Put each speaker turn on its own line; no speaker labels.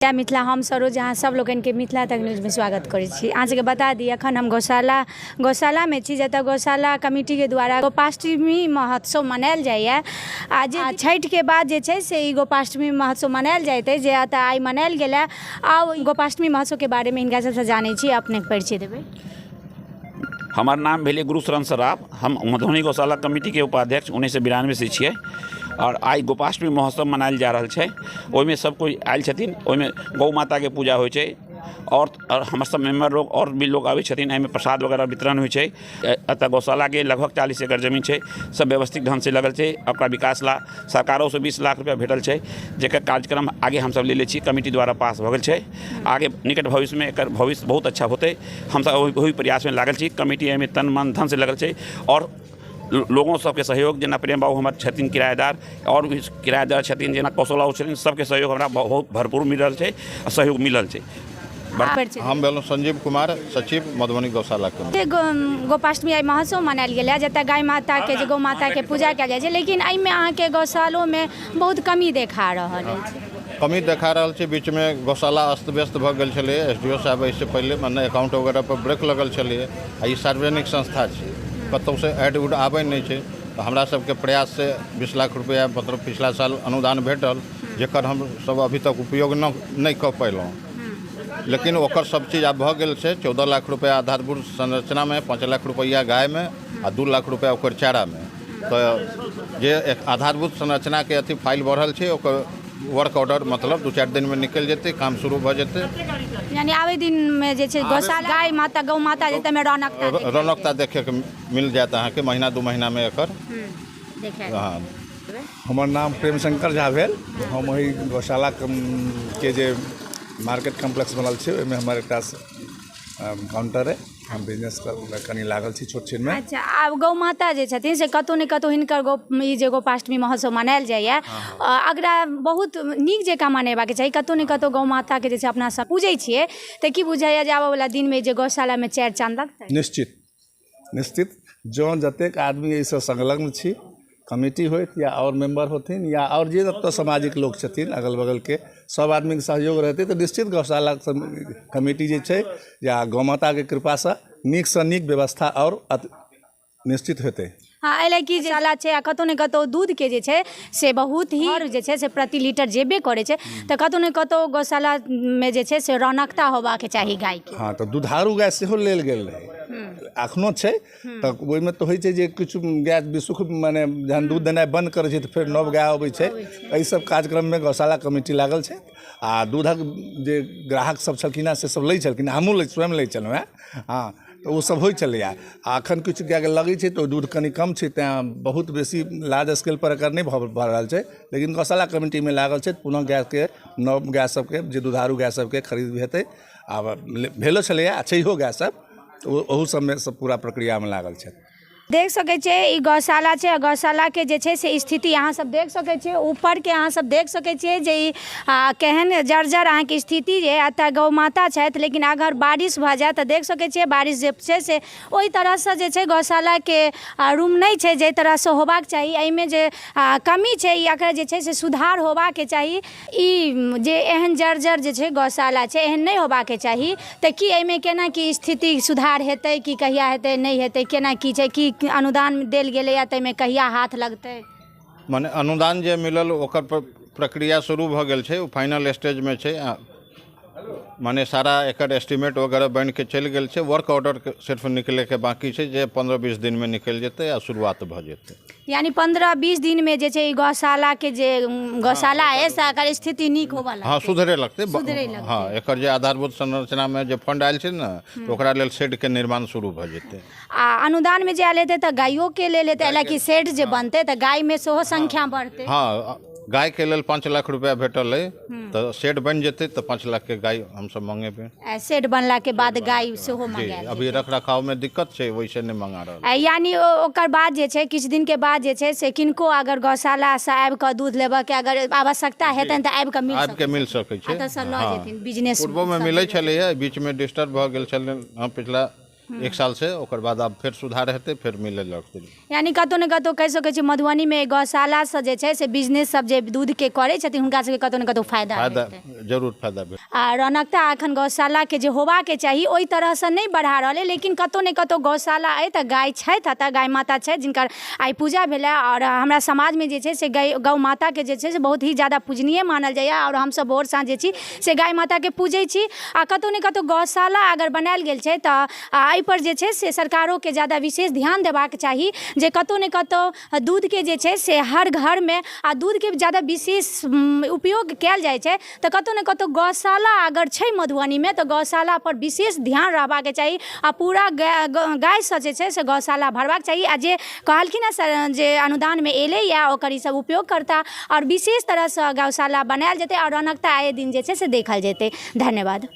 मिथिला हम सरोज अहाँ सब लोगन के मिथिला तक न्यूज में स्वागत करै छी। अहाँ सबके बता दी अखन हम गौशाला में छी, जतऽ गौशाला कमिटी के द्वारा गोपाष्टमी महोत्सव मनायल जाइए। आ जे छठ के बाद जे छै से ई गोपाष्टमी महोत्सव मनायल जाइते, जे एतऽ आइ मनायल गेलै। आ गोपाष्टमी महोत्सव के बारे में हिनका सबसे जानै छी, अपने परिचय देबै।
हमार नाम भेले गुरु शरण सराफ, हम मधुबनी गौशाला कमिटी के उपाध्यक्ष 1992 से छियै। और आई गोपाष्टमी महोत्सव मनायल जा रहा है। ओहिमे सब कोई आयल छथिन, ओहिमे गौ माता के पूजा होइ छै और हमर सब मेम्बर लोग और भी लोग आबै छथिन। एहिमे प्रसाद वगैरह वितरण होइ छै। एतऽ गौशाला के लगभग 40 एकड़ जमीन छै, सब व्यवस्थित ढंग से लगल छै। ओकरा विकास ला सरकारों से 20 लाख रुपया भेटल छै, जेकर कार्यक्रम आगे हम सब ले छी, कमिटी द्वारा पास भऽ गेल छै। आगे निकट भविष्य में एकर भविष्य बहुत अच्छा होते, हम सब वही प्रयास में लागल छी। कमिटी एहिमे तन मन धन से लगल छै और लोगों सबके सहयोग, जना प्रेम बाबू हमारे छथिन किराएदार, और भी किराएदार छथिन जना कौशल छथिन, सबके सहयोग हमरा बहुत भरपूर मिल रहा है, सहयोग मिलल छै।
हम भेलहुँ संजीव कुमार, सचिव मधुबनी गौशाला के।
गोपाष्टमी महोत्सव मनायल गेलै, जतऽ गाय माता के गौ माता के पूजा कयल जाइ छै, लेकिन एहिमे अहाँके गौशालों में बहुत कमी देखा रहल अछि।
कमी देखा रहल छै। बीच में गौशाला अस्त व्यस्त भऽ गेल छलै। SDO साहब इससे पहले मने अकाउंट वगैरह पर ब्रेक लगल छलै। आ ई सार्वजनिक संस्था छै, कतौ से ऐड उड आबै नहीं छै। तो हमरा सबके प्रयास से 20 लाख रुपया मतलब पिछला साल अनुदान भेटल, जेकर हम सब अभी तक उपयोग नहीं कऽ पैलहुँ। लेकिन ओकर सब चीज आब भऽ गेल छै। 14 लाख रुपया आधारभूत संरचना में, 5 लाख रुपया गाय में आ 2 लाख रुपया ओकर चारा में। तो जे एक आधारभूत संरचना के अथी फाइल बढ़ल छै, ओकर वर्क ऑर्डर मतलब 2-4 दिन में निकल जेतै, काम शुरू भऽ जेतै।
यानी आवे दिन में जे छै गौशाला गाय माता गौ माता जेतै में
रौनकता देखे के मिल जात अहाँ के महीना 2 महीना में एकर
देखे।
हाँ,
हमर नाम प्रेम शंकर झा भेल। हम वही गौशाला के जे मार्केट कम्प्लेक्स बनल छै, ओहिमे हमर एक काउंटर है। हम बिजनेस कनी लागल छी छोट छीन में।
अच्छा, आब गौ माता जे छथिन से कतौ ने कतौ हिनकर ई जे गोपाष्टमी महोत्सव मनायल जाइए, अगरा बहुत नीक जकाँ मनेबाक चाही। कतौ ने कतौ गौ माता के जे छै अपना सब पूजै छियै, तऽ की बुझाइए जे आबऽ वाला दिन में जे गौशाला में 4 चाँद लगतै?
निश्चित जो जतेक आदमी एहिसँ संलग्न छी, कमिटी होत या और मेंबर होथिन या और जे जतऽ सामाजिक लोग छथिन अगल बगल के, सब आदमी के सहयोग रहते तो निश्चित गौशाला कमिटी जे छै या गौ माता के कृपा से नीक से नीक व्यवस्था और निश्चित हेतै।
हाँ, एहि कि गौशाला छै आ कतौ ने कतौ दूध के जे छै से बहुत ही जे छै से प्रति लीटर जेबे करे छै, तऽ कतौ ने कतौ गौशाला में जे छै से रौनकता होबाक चाही गाय के।
हाँ, तो दुधारू गाय सेहो लेल गेल रहे, अखनो छै। तऽ ओहिमे तऽ होइ छै जे किछु गाय बिसुख माने जहन दूध देनाइ बंद करै छै तऽ फेर नव गाय अबै छै। एहि सब कार्यक्रम में गौशाला कमिटी लागल छै। आ दूधक जे ग्राहक सब छलखिन से सब लै छलखिन, हमहूँ स्वयं लै छलहुँ हैं। हाँ, तो वो सब होइ छलैए। आ एखन किछु गायके लगै छै तऽ दूध कनि कम छै, तेँ बहुत बेसी लार्ज स्केल पर एकर नहि भऽ रहल छै। लेकिन गौशाला कमिटी में लागल छै, पुनः गायके नव गाय सबके जे दुधारू गाय सबके खरीद हेतै। आब भेलो छलैए, अच्छो गाय सब, तो ओहू सबमे सब पूरा प्रक्रिया में लागल छै।
देख सकै छै ई गौशाला छै, गौशाला के जे छै से स्थिति अहाँ सब देख सकै छियै। ऊपर के अहाँ सब देख सकै छियै जे ई केहन जर्जर अहाँ के स्थिति जे एतऽ गौ माता छथि। लेकिन अगर बारिश भऽ जाए तऽ देख सकै छियै बारिश जे छै से ओहि तरह से जे छै गौशाला के रूम नहीं छै जे तरह से होबाक चाही। एहिमे जे कमी छै एकर जे छै से सुधार होबाक चाही। ई जे एहन जर्जर जे छै गौशाला छै, एहन नहीं होबाक चाही। तऽ की एहिमे केना की स्थिति सुधार हेतै, कि कहिया हेतै, नहीं हेतै, केना की छै, की अनुदान देल गेलै या ताहिमे कहिया हाथ लगतै?
माने अनुदान जे मिलल ओकर प्रक्रिया शुरू भऽ गेल छै, ओ फाइनल स्टेज में छै। माने सारा एकर एस्टिमेट वगैरह बन के चलि गेल छै। वर्क ऑर्डर सिर्फ निकले के बाकी छै, जे 15-20 दिन में निकल जेतै आ शुरुआत भऽ जेतै।
यानी 15-20 दिन में जे छै गौशाला के जे गौशाला है एकर स्थिति नीक होबा लगतै।
हाँ, सुधरे लगतै। हाँ, एकर जे आधारभूत संरचना में जे फंड आयल छै ने, तो ओकरा लेल शेड के निर्माण शुरू भऽ जेतै।
आ अनुदान में जे आयल हेतै तऽ गायों के लेल हेतै, कि शेड जे बनतै तऽ गाय में सेहो संख्या बढ़तै।
हाँ, गाय के लेल 5 लाख रुपया भेटल है, तो शेड बन जेतै तो 5 लाख के गाय हम सब मंगेबै।
शेड बनला के बाद गाय सेहो मंगाएल।
अभी रख रखाव में दिक्कत छै, वैसे नहीं मंगा रहल।
यानी ओकर बाद जे छै किछु दिन के बाद जे छै से किनको अगर गौशाला से आबि कऽ दूध लेबऽ के अगर आवश्यकता हेतनि तऽ आबि कऽ मिल सकै छै।
बिजनेस पूर्व में मिलै छलै, बीच में डिस्टर्ब भऽ गेल छलै। पिछला 1 साल से ओकर बाद आब फेर सुधार हेतै, फेर मिले लगतै।
यानी कतौ ने कतौ कहि सकै छी मधुबनी में गौशाला से जे छै से बिजनेस सब जे दूध के करे छथिन हुनका सबके कतौ ने कतौ फायदा
जरूर फायदा भेल।
आ रौनकता अखन गौशाला के जे होबा के चाही ओहि तरह से नहीं बढ़ा रहले, लेकिन कतौ ने कतौ गौशाला अइ तऽ गाय छथि, अतऽ गाय माता छथि जिनकर आइ पूजा भेलै। और हमरा समाज में जे छै से गौ माता के जे छै से बहुत ही ज्यादा पूजनीय मानल जाइए और हमसब भोर साँझ जे छी से गाय माता के पूजै छी। आ कतौ ने कतौ गौशाला अगर बनायल गेल छै तऽ एहि पर जे छै से सरकारों के ज्यादा विशेष ध्यान देबाक चाही जे कतौ ने कतौ दूध के जे छै से हर घर में आ दूध के ज्यादा विशेष उपयोग कयल जाइ छै तऽ कतौ ने कतौ गौशाला अगर छै मधुबनी में तऽ गौशाला पर विशेष ध्यान रहबाक चाही आ पूरा गाय से जे छै से गौशाला भरबाक चाही। आ जे कहलखिन हेँ जे अनुदान में एलै या ओकर ई सब उपयोग करता और विशेष तरह से गौशाला बनायल जेतै और रौनकता आए दिन जे छै से देखल जेतै। धन्यवाद।